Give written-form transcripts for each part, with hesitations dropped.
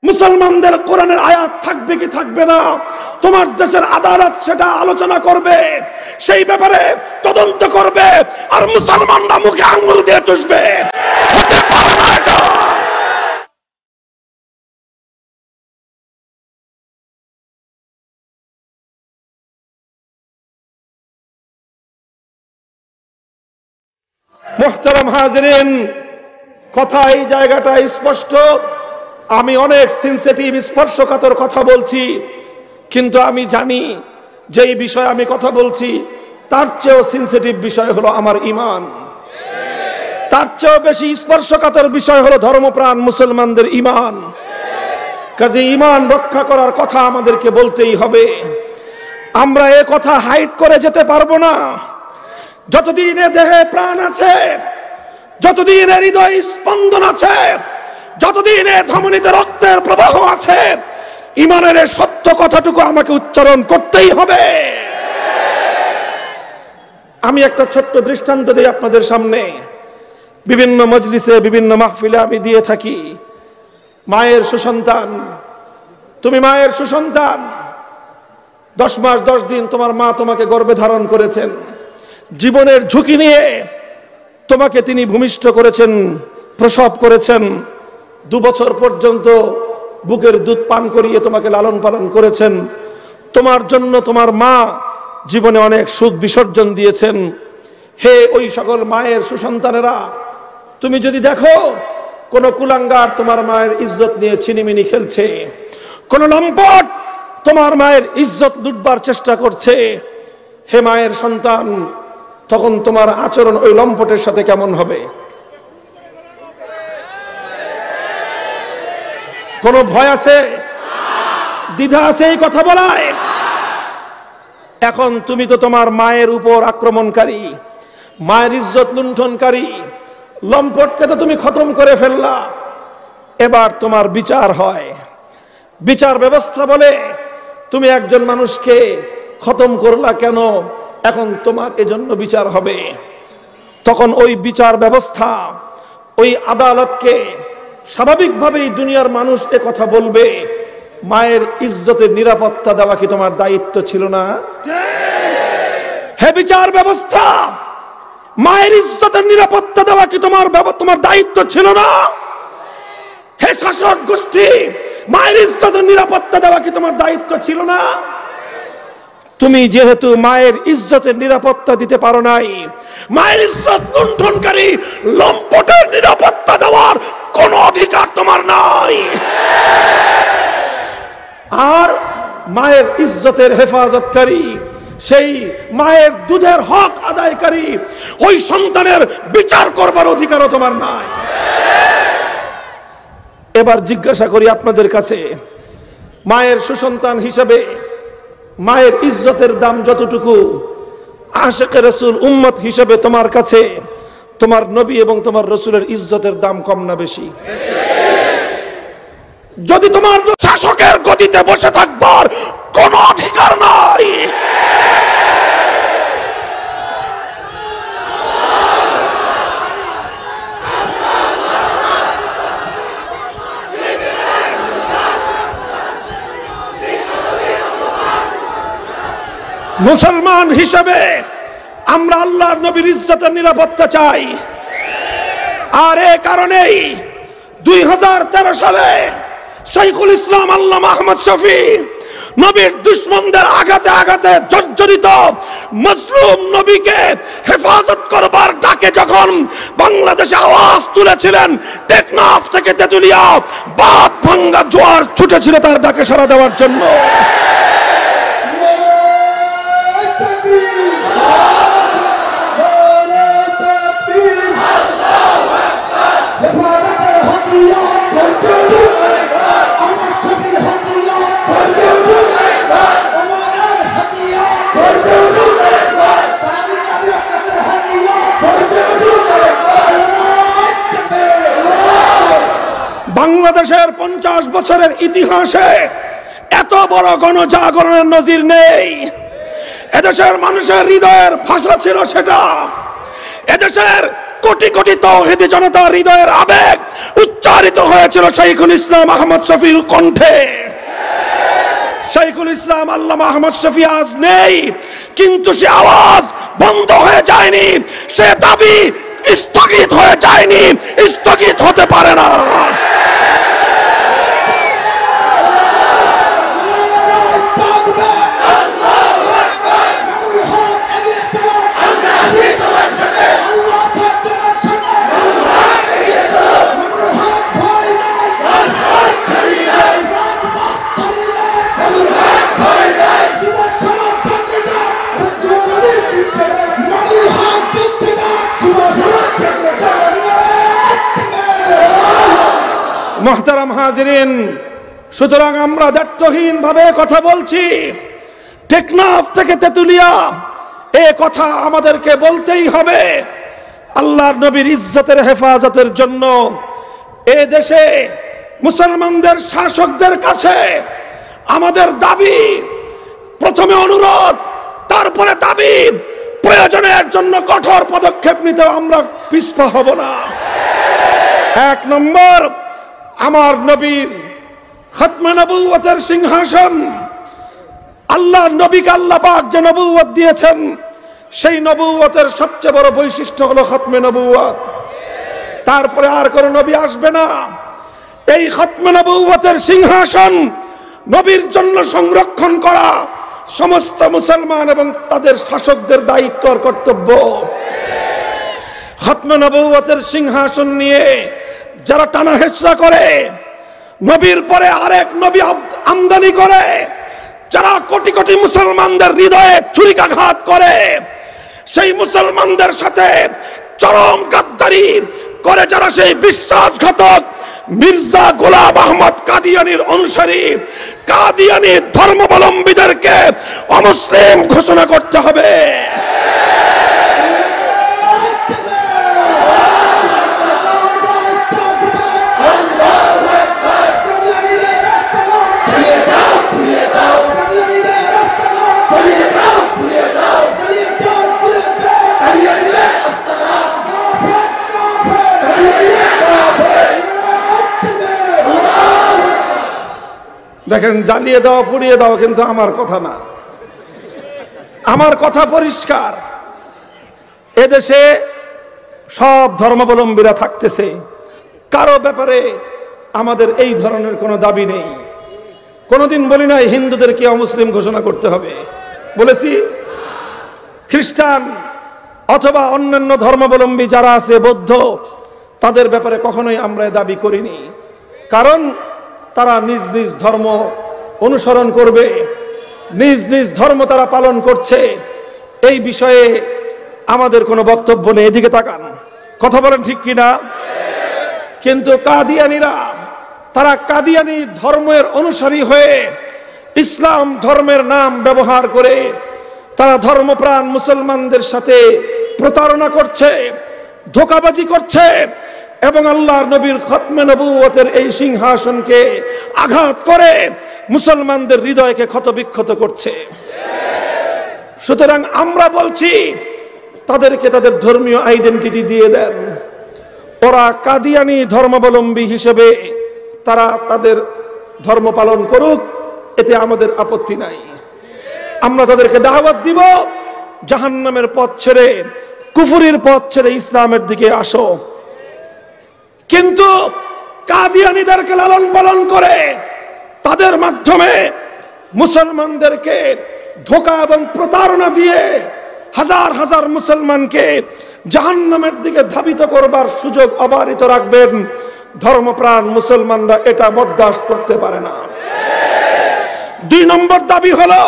মুসলমানদের কোরআনের আয়াত থাকবে কি থাকবে না, তোমার দেশের আদালত সেটা আলোচনা করবে, সেই ব্যাপারে তদন্ত করবে, আর মুসলমানরা মুখে আঙ্গুল দিয়ে চুষবে। মুহতারাম হাজিরিন, কথা এই জায়গাটা স্পষ্ট। আমি অনেক সেনসিটিভ স্পর্শকাতর কথা বলছি, কিন্তু আমি জানি যে এই বিষয়ে আমি কথা বলছি তার চেয়েও সেনসিটিভ বিষয় হলো আমার ঈমান, তার চেয়েও বেশি স্পর্শকাতর বিষয় হলো ধর্মপ্রাণ মুসলমানদের ঈমান। কাজে ঈমান রক্ষা করার কথা আমাদেরকে বলতেই হবে। আমরা এ কথা হাইড করে যেতে পারবো না। যতদিন এ দেহে প্রাণ আছে, যতদিন এর হৃদয় স্পন্দন আছে, যতদিন এ ধমনীতে রক্তের প্রবাহ আছে, ঈমানের এই সত্য কথাটুকু আমাকে উচ্চারণ করতেই হবে। আমি একটা ছোট্ট দৃষ্টান্ত দিই আপনাদের সামনে। বিভিন্ন মজলিসে, বিভিন্ন মাহফিলে আমি দিয়ে থাকি। মায়ের সুসন্তান, তুমি মায়ের সুসন্তান, 10 মাস 10 দিন তোমার মা তোমাকে গর্ভে ধারণ করেছেন, জীবনের ঝুঁকি নিয়ে তোমাকে তিনি ভূমিষ্ঠ করেছেন, প্রসব করেছেন, 2 বছর পর্যন্ত বুকের দুধ পান করিয়ে তোমাকে লালন পালন করেছেন। তোমার জন্য তোমার মা জীবনে অনেক সুখ বিসর্জন দিয়েছেন। হে ওই সকল মায়ের সুসন্তানেরা, তুমি যদি দেখো কোন কুলাঙ্গার তোমার মায়ের ইজ্জত নিয়ে ছিনিমিনি খেলছে, কোন লম্পট তোমার মায়ের ইজ্জত লুটবার চেষ্টা করছে, হে মায়ের সন্তান, তখন তোমার আচরণ ওই লম্পটের সাথে কেমন হবে? কোন ভয় আছে? দ্বিধা আছে এই কথা বলায়? এখন তুমি তো তোমার মায়ের উপর আক্রমণকারী, মায়ের ইজ্জত লুণ্ঠনকারী লম্পটকে তো তুমি খতম করে ফেললা। এবার তোমার বিচার হয়। বিচার ব্যবস্থা বলে তুমি একজন মানুষকে খতম করলা কেন, এখন তোমার এজন্য বিচার হবে। তখন ওই বিচার ব্যবস্থা, ওই আদালতকে স্বাভাবিকভাবেই দুনিয়ার মানুষ এ কথা বলবে, মায়ের ইজ্জতের নিরাপত্তা দেওয়া কি তোমার দায়িত্ব ছিল না? হে বিচার ব্যবস্থা, মায়ের ইজ্জতের নিরাপত্তা দেওয়া কি তোমার দায়িত্ব ছিল না? হে শাসক গোষ্ঠী, মায়ের ইজ্জতের নিরাপত্তা দেওয়া কি তোমার দায়িত্ব ছিল না? তুমি যেহেতু মায়ের ইজ্জতের নিরাপত্তা দিতে পারো নাই, মায়ের ইজ্জত লুণ্ঠনকারী লম্পটের নিরাপত্তা দেওয়ার কোন অধিকার তোমার নাই। আর মায়ের ইজ্জতের হেফাজতকারী, সেই মায়ের দুধের হক আদায়কারী ওই সন্তানের বিচার করবার অধিকারও তোমার নাই। এবার জিজ্ঞাসা করি আপনাদের কাছে, মায়ের সুসন্তান হিসেবে মায়ের ইজ্জতের দাম যতটুকু, আশিকে রাসূল উম্মত হিসেবে তোমার কাছে তোমার নবী এবং তোমার রাসূলের ইজ্জতের দাম কম না বেশি? যদি তোমার শাসকের গদিতে বসে থাকবার কোন অধিকার নাই, মুসলমান হিসেবে আমরা আল্লাহর নবীর ইজ্জতের নিরাপত্তা চাই। আর এ কারণেই 2013 সালে শাইখুল ইসলাম আল্লামা আহমদ শফী নবীর দুশমনদের আঘাতে আঘাতে জর্জরিত মজলুম নবীকে হেফাজত করবার ডাকে যখন বাংলাদেশে আওয়াজ তুলেছিলেন, টেকনাফ থেকে তেতুলিয়া বাদ ভাঙ্গা জোয়ার ছুটেছিল তার ডাকে সাড়া দেওয়ার জন্য। বাংলাদেশের 50 বছরের ইতিহাসে এত বড় গণজাগরণের নজির নেই। এদেশের মানুষের হৃদয়ের ভাষা ছিল সেটা, এদেশের কোটি কোটি তাওহীদি জনতার হৃদয়ের আবেগ উচ্চারিত হয়েছিল শাইখুল ইসলাম আহমদ শফির কণ্ঠে। শাইখুল ইসলাম আল্লামা আহমদ শফি আজ নেই, কিন্তু সে আওয়াজ বন্ধ হয়ে যায়নি, সে দাবি স্থগিত হয়ে যায়নি, স্থগিত হতে পারে না। মুহতারাম হাজিরিন, সুতরাং আমরা দায়িত্বহীন ভাবে কথা বলছি। টেকনাফ থেকে তেতুলিয়া এ কথা আমাদেরকে বলতেই হবে। আল্লাহর নবীর ইজ্জতের হেফাজতের জন্য এ দেশে মুসলমানদের শাসকদের কাছে আমাদের দাবি, প্রথমে অনুরোধ, তারপরে দাবি, প্রয়োজনের জন্য কঠোর পদক্ষেপ নিতে আমরা পিছপা হব না। এক নম্বর, আমার নবীর খতমে নবুয়তের সিংহাসন, আল্লাহর নবীকে আল্লাহ পাক যে নবুয়ত দিয়েছেন, সেই নবুয়তের সবচেয়ে বড় বৈশিষ্ট্য হলো খতমে নবুয়ত। তারপরে আর কোনো নবী আসবে না। এই খতমে নবুয়তের সিংহাসন নবীর জন্য সংরক্ষণ করা সমস্ত মুসলমান এবং তাদের শাসকদের দায়িত্ব আর কর্তব্য। খতমে নবুয়তের সিংহাসন নিয়ে যারা টানা হেচড়া করে, নবীর পরে আরেক নবী আমদানি করে, যারা কোটি কোটি মুসলমানদের হৃদয়ে ছুরিকাঘাত করে, সেই মুসলমানদের সাথে চরম গাদ্দারি করে যারা সেই বিশ্বাসঘাতক মির্জা গোলাম আহমদ কাদিয়ানির অনুসারী, কাদিয়ানি ধর্মাবলম্বীদেরকে অমুসলিম ঘোষণা করতে হবে। দেখেন, জ্বালিয়ে দাও, পুড়িয়ে দাও, কিন্তু আমার কথা না, আমার কথা পরিষ্কার। এদেশে সব ধর্মাবলম্বীরা থাকতেছে, কারো ব্যাপারে আমাদের এই ধরনের কোনো দাবি নেই। কোনোদিন বলি নাই হিন্দুদেরকে অমুসলিম ঘোষণা করতে হবে, বলেছি? খ্রিস্টান অথবা অন্যান্য ধর্মাবলম্বী যারা আছে, বৌদ্ধ, তাদের ব্যাপারে কখনোই আমরা দাবি করিনি, কারণ তারা নিজ নিজ ধর্ম অনুসরণ করবে, নিজ নিজ ধর্ম তারা পালন করছে, এই বিষয়ে আমাদের কোনো বক্তব্য নেই। এদিকে তাকান, কথা বলেন ঠিক কিনা? কিন্তু কাদিয়ানিরা, তারা কাদিয়ানি ধর্মের অনুসারী হয়ে ইসলাম ধর্মের নাম ব্যবহার করে তারা ধর্মপ্রাণ মুসলমানদের সাথে প্রতারণা করছে, ধোঁকাবাজি করছে এবং আল্লাহর নবীর খতমে নবুয়তের এই সিংহাসনকে আঘাত করে মুসলমানদের হৃদয়কে ক্ষতবিক্ষত করছে। সুতরাং আমরা বলছি, তাদেরকে তাদের ধর্মীয় আইডেন্টিটি দিয়ে দেন। ওরা কাদিয়ানি ধর্মাবলম্বী হিসেবে তারা তাদের ধর্ম পালন করুক, এতে আমাদের আপত্তি নাই। আমরা তাদেরকে দাওয়াত দিব, জাহান্নামের পথ ছেড়ে, কুফরির পথ ছেড়ে ইসলামের দিকে আসো। কিন্তু কাদিয়ানীদেরকে লালন পালন করে তাদের মাধ্যমে মুসলমানদেরকে ধোঁকা এবং প্রতারণা দিয়ে হাজার হাজার মুসলমানকে জাহান্নামের দিকে ধাবিত করবার সুযোগ অবারিত রাখবেন, ধর্মপ্রাণ মুসলমানরা এটা বরদাস্ত করতে পারে না। 2 নম্বর দাবি হলো,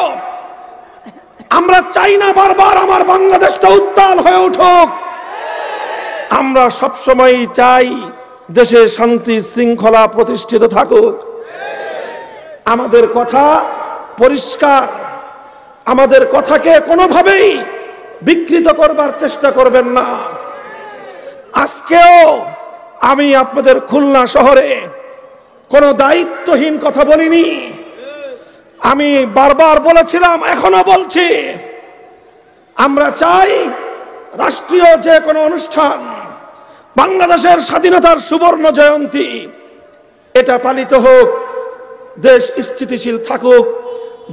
আমরা চাই না বারবার আমার বাংলাদেশটা উত্তাল হয়ে উঠুক। আমরা সবসময় চাই দেশে শান্তি শৃঙ্খলা প্রতিষ্ঠিত থাকুক। আমাদের কথা পরিষ্কার, আমাদের কথাকে কোনোভাবেই বিকৃত করবার চেষ্টা করবেন না। আজকেও আমি আপনাদের খুলনা শহরে কোনো দায়িত্বহীন কথা বলিনি। আমি বারবার বলেছিলাম, এখনো বলছি, আমরা চাই রাষ্ট্রীয় যে কোনো অনুষ্ঠান বাংলাদেশের স্বাধীনতার সুবর্ণ জয়ন্তী এটা পালিত হোক, দেশ স্থিতিশীল থাকুক।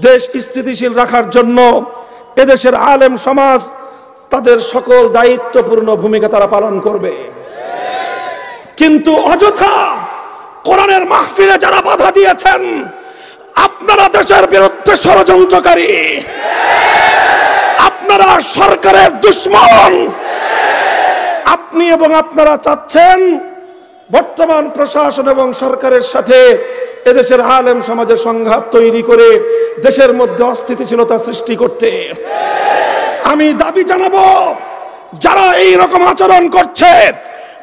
দেশ স্থিতিশীল রাখার জন্য এদেশের আলেম সমাজ তাদের সকল দায়িত্বপূর্ণ ভূমিকা তারা পালন করবে। কিন্তু অযথা কোরআনের মাহফিলে যারা বাধা দিয়েছেন, আপনারা দেশের বিরুদ্ধে ষড়যন্ত্রকারী, আপনারা সরকারের দুশমন। আপনি এবং আপনারা চাচ্ছেন বর্তমান প্রশাসন এবং সরকারের সাথে এদেশের আলেম সমাজের সংঘাত তৈরি করে দেশের মধ্যে অস্থিতিশীলতা সৃষ্টি করতে। আমি দাবি জানাবো, যারা এই রকম আচরণ করছে,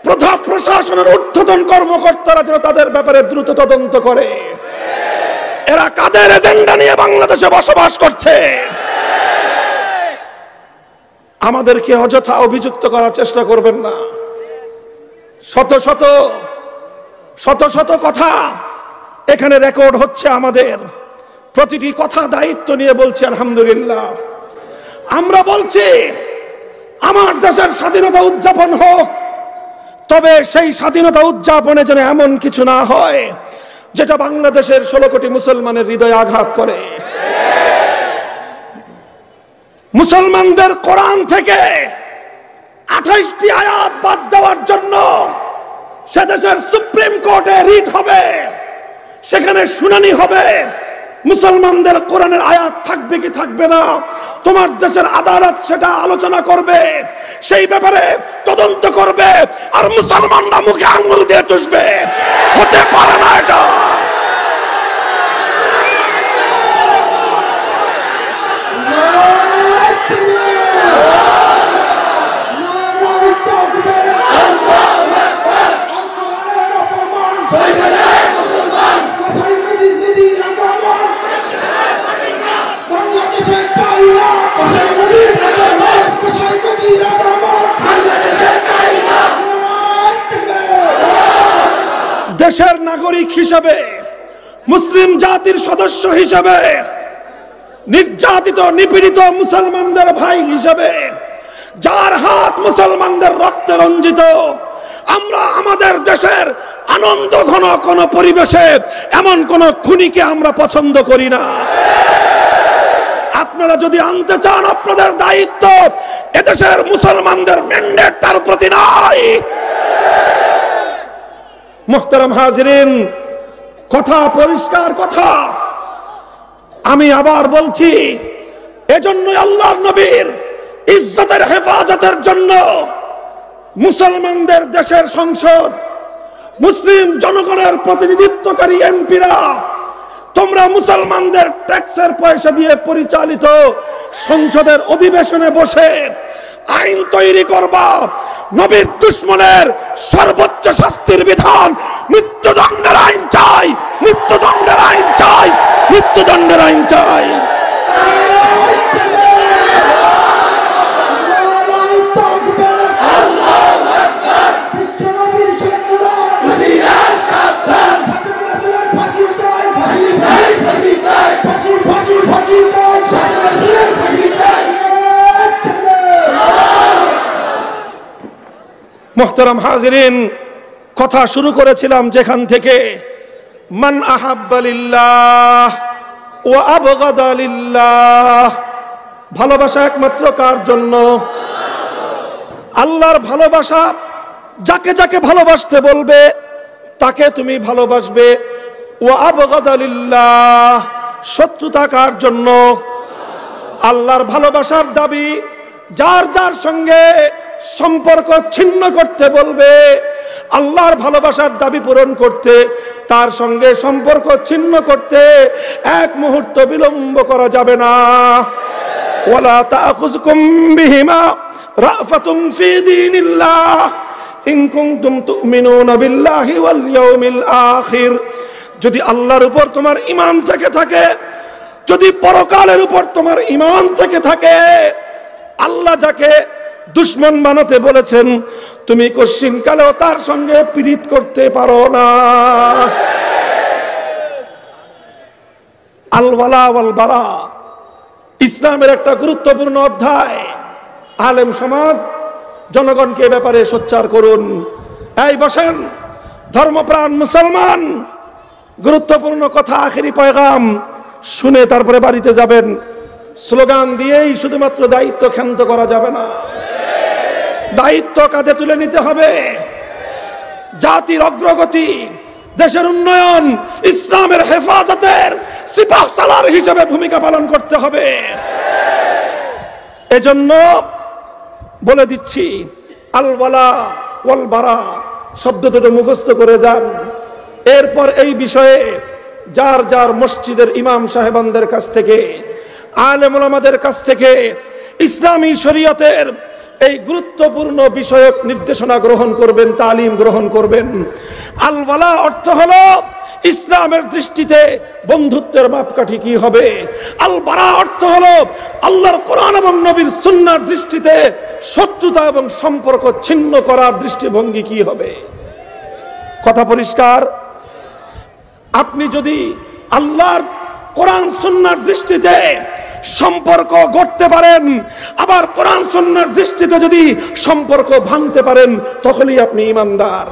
প্রধান প্রশাসনের ঊর্ধ্বতন কর্মকর্তারা যেন তাদের ব্যাপারে দ্রুত তদন্ত করে। এরা কাদের এজেন্ডা নিয়ে বাংলাদেশে বসবাস করছে? আমাদেরকে অযথা অভিযুক্ত করার চেষ্টা করবেন না। শত শত কথা এখানে রেকর্ড হচ্ছে। আমাদের প্রতিটি কথা দায়িত্ব নিয়ে বলছি আলহামদুলিল্লাহ। আমরা বলছি আমার দেশের স্বাধীনতা উদযাপন হোক, তবে সেই স্বাধীনতা উদযাপনে যেন এমন কিছু না হয় যেটা বাংলাদেশের 16 কোটি মুসলমানের হৃদয়ে আঘাত করে। মুসলমানদের কোরআন থেকে 28টি আয়াত বাদ দেওয়ার জন্য সে দেশের সুপ্রিম কোর্টে রিট হবে, সেখানে শুনানি হবে। মুসলমানদের কোরআনের আয়াত থাকবে কি থাকবে না, তোমার দেশের আদালত সেটা আলোচনা করবে, সেই ব্যাপারে তদন্ত করবে, আর মুসলমানরা মুখে আঙ্গুল দিয়ে চুষবে। হতে পারে না এটা। দেশের নাগরিক হিসেবে, মুসলিম জাতির সদস্য হিসেবে, নির্যাতিত নিপীড়িত মুসলমানদের ভাই হিসেবে, যার হাত মুসলমানদের রক্তে রঞ্জিত, আমরা আমাদের দেশের আনন্দ ঘন কোন পরিবেশে এমন কোন খুনিকে আমরা পছন্দ করি না। আপনারা যদি আনতে চান, আপনাদের দায়িত্ব। এদেশের মুসলমানদের ম্যান্ডেট তার প্রতি নাই। মুহতারাম হাজিরিন, কথা পরিষ্কার কথা। আমি আবার বলছি, এজন্য আল্লাহর নবীর ইজ্জতের হেফাজতের জন্য মুসলমানদের দেশের সংসদ, মুসলিম জনগণের প্রতিনিধিত্বকারী এমপিরা, তোমরা মুসলমানদের ট্যাক্সের পয়সা দিয়ে পরিচালিত সংসদের অধিবেশনে বসে আইন তৈরি করবা। নবীর দুশমনের সর্বোচ্চ শাস্তির বিধান মৃত্যুদণ্ডের আইন চাই, মৃত্যুদণ্ডের আইন চাই, মৃত্যুদণ্ডের আইন চাই। মুহতারাম হাজিরিন, কথা শুরু করেছিলাম যেখান থেকে, মান আহাব্বা লিল্লাহ ওয়া আবগাদা লিল্লাহ। ভালোবাসা একমাত্র কার জন্য? আল্লাহর ভালোবাসা। যাকে যাকে ভালোবাসতে বলবে তাকে তুমি ভালোবাসবে। ওয়া আবগাদা লিল্লাহ, শত্রুতা কার জন্য? আল্লাহর ভালোবাসার দাবি, যার যার সঙ্গে সম্পর্ক ছিন্ন করতে বলবে, আল্লাহর ভালোবাসার দাবি পূরণ করতে, তার সঙ্গে সম্পর্ক ছিন্ন করতে এক মুহূর্ত বিলম্ব করা যাবে না। ওয়ালা তাখুযকুম বিহিমা রাফাতুম ফি দীনিল্লাহ ইন কুনতুম তুমিনুনা বিল্লাহি ওয়াল ইয়াউমিল আখির। যদি আল্লাহর উপর তোমার ঈমান থেকে থাকে, যদি পরকালের উপর তোমার ঈমান থেকে থাকে, আল্লাহ যাকে দুশমন বানাতে বলেছেন, তুমি কশিন কালেও তার সঙ্গে পীড়িত করতে পারো না। আল ওয়ালা ওয়াল বারা ইসলামের একটা গুরুত্বপূর্ণ অধ্যায়। আলেম সমাজ জনগণকে ব্যাপারে সোচ্চার করুন। এই বসেন ধর্মপ্রাণ মুসলমান, গুরুত্বপূর্ণ কথা, আখেরি পয়গাম শুনে তারপরে বাড়িতে যাবেন। স্লোগান দিয়েই শুধুমাত্র দায়িত্ব ক্ষান্ত করা যাবে না, দায়িত্ব কাঁধে তুলে নিতে হবে। জাতির অগ্রগতি, দেশের উন্নয়ন, ইসলামের হেফাজতের সিপাহসালার হিসেবে ভূমিকা পালন করতে হবে। এজন্য বলে দিচ্ছি, আল ওয়ালা ওয়াল বারা শব্দ দুটো মুখস্থ করে যান। এরপর এই বিষয়ে যার যার মসজিদের ইমাম সাহেবানদের কাছ থেকে, আলেম ওলামাদের কাছ থেকে ইসলামী শরীয়তের এই গুরুত্বপূর্ণ বিষয়ক নির্দেশনা গ্রহণ করবেন, তালিম গ্রহণ করবেন। আল ওয়ালা অর্থ হলো ইসলামের দৃষ্টিতে বন্ধুত্বের মাপকাঠি কি হবে। আল বারা অর্থ হলো আল্লাহর কোরআন এবং নবীর সুন্নাহর দৃষ্টিতে শত্রুতা এবং সম্পর্ক ছিন্ন করার দৃষ্টিভঙ্গি কি হবে। কথা পরিষ্কার? আপনি যদি আল্লাহর কোরআন সুন্নাহর দৃষ্টিতে সম্পর্ক গড়তে পারেন, আবার কোরআন সুন্নাহর দৃষ্টিতে যদি সম্পর্ক ভাঙতে পারেন, তখনই আপনি ঈমানদার।